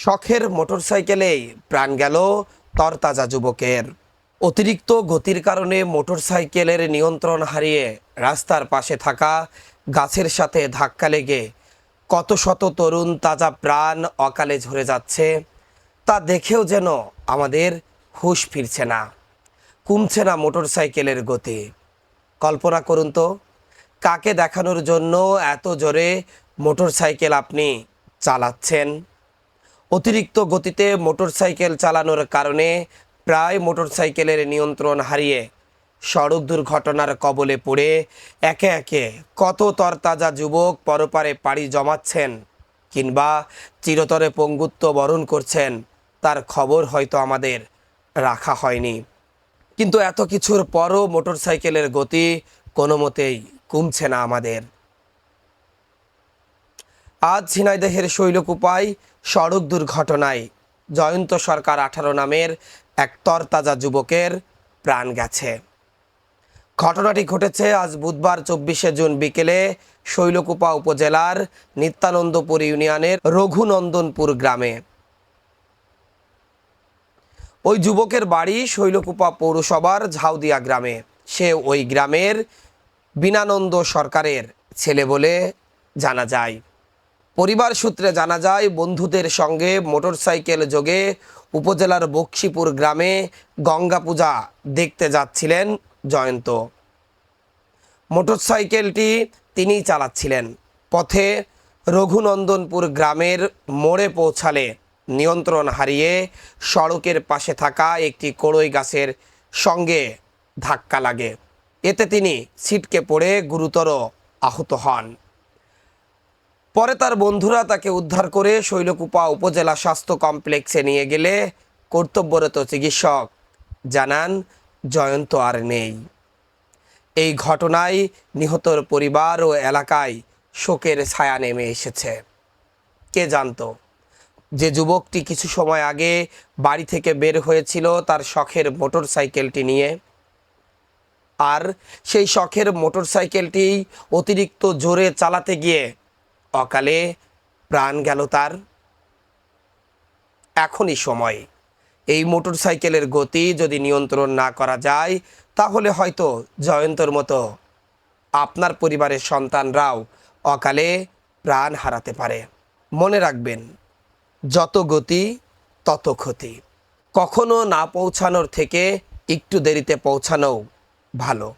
শখের মোটরসাইকেলেই প্রাণ গেল তরতাজা যুবকের। অতিরিক্ত গতির কারণে মোটরসাইকেলের নিয়ন্ত্রণ হারিয়ে রাস্তার পাশে থাকা গাছের সাথে ধাক্কা লেগে কত শত তরুণ তাজা প্রাণ অকালে ঝরে যাচ্ছে, তা দেখেও যেন আমাদের হুঁশ ফিরছে না, কমছে না মোটরসাইকেলের গতি। কল্পনা করুন তো, কাকে দেখানোর জন্য এত জোরে মোটরসাইকেল আপনি চালাচ্ছেন। অতিরিক্ত গতিতে মোটরসাইকেল চালানোর কারণে প্রায় মোটরসাইকেলের নিয়ন্ত্রণ হারিয়ে সড়ক দুর্ঘটনার কবলে পড়ে একে একে কত তরতাজা যুবক পরপারে পাড়ি জমাচ্ছেন কিংবা চিরতরে পঙ্গুত্ব বরণ করছেন, তার খবর হয়তো আমাদের রাখা হয়নি। কিন্তু এত কিছুর পরও মোটরসাইকেলের গতি কোনো মতেই কমছে না আমাদের। আজ ঝিনাইদহের শৈলকুপায় সড়ক দুর্ঘটনায় জয়ন্ত সরকার 18 নামের এক তরতাজা যুবকের প্রাণ গেছে। ঘটনাটি ঘটেছে আজ বুধবার 24শে জুন বিকেলে শৈলকুপা উপজেলার নিত্যানন্দপুর ইউনিয়নের রঘুনন্দনপুর গ্রামে। ওই যুবকের বাড়ি শৈলকুপা পৌরসভার ঝাউদিয়া গ্রামে। সে ওই গ্রামের বিনানন্দ সরকারের ছেলে বলে জানা যায়। পরিবার সূত্রে জানা যায়, বন্ধুদের সঙ্গে মোটরসাইকেল যোগে উপজেলার বক্সিপুর গ্রামে গঙ্গা পূজা দেখতে যাচ্ছিলেন জয়ন্ত। মোটরসাইকেলটি তিনিই চালাচ্ছিলেন। পথে রঘুনন্দনপুর গ্রামের মোড়ে পৌঁছালে নিয়ন্ত্রণ হারিয়ে সড়কের পাশে থাকা একটি কড়ই গাছের সঙ্গে ধাক্কা লাগে। এতে তিনি ছিটকে পড়ে গুরুতর আহত হন। পরে তার বন্ধুরা তাকে উদ্ধার করে শৈলকুপা উপজেলা স্বাস্থ্য কমপ্লেক্সে নিয়ে গেলে কর্তব্যরত চিকিৎসক জানান জয়ন্ত আর নেই। এই ঘটনায় নিহতর পরিবার ও এলাকায় শোকের ছায়া নেমে এসেছে। কে জানতো যে যুবকটি কিছু সময় আগে বাড়ি থেকে বের হয়েছিল তার শখের মোটরসাইকেলটি নিয়ে, আর সেই শখের মোটরসাইকেলটি অতিরিক্ত জোরে চালাতে গিয়ে অকালে প্রাণ গেল তার। এখনই সময়, এই মোটরসাইকেলের গতি যদি নিয়ন্ত্রণ না করা যায় তাহলে হয়তো জয়ন্তর মতো আপনার পরিবারের সন্তানরাও অকালে প্রাণ হারাতে পারে। মনে রাখবেন, যত গতি তত ক্ষতি। কখনো না পৌঁছানোর থেকে একটু দেরিতে পৌঁছানোও ভালো।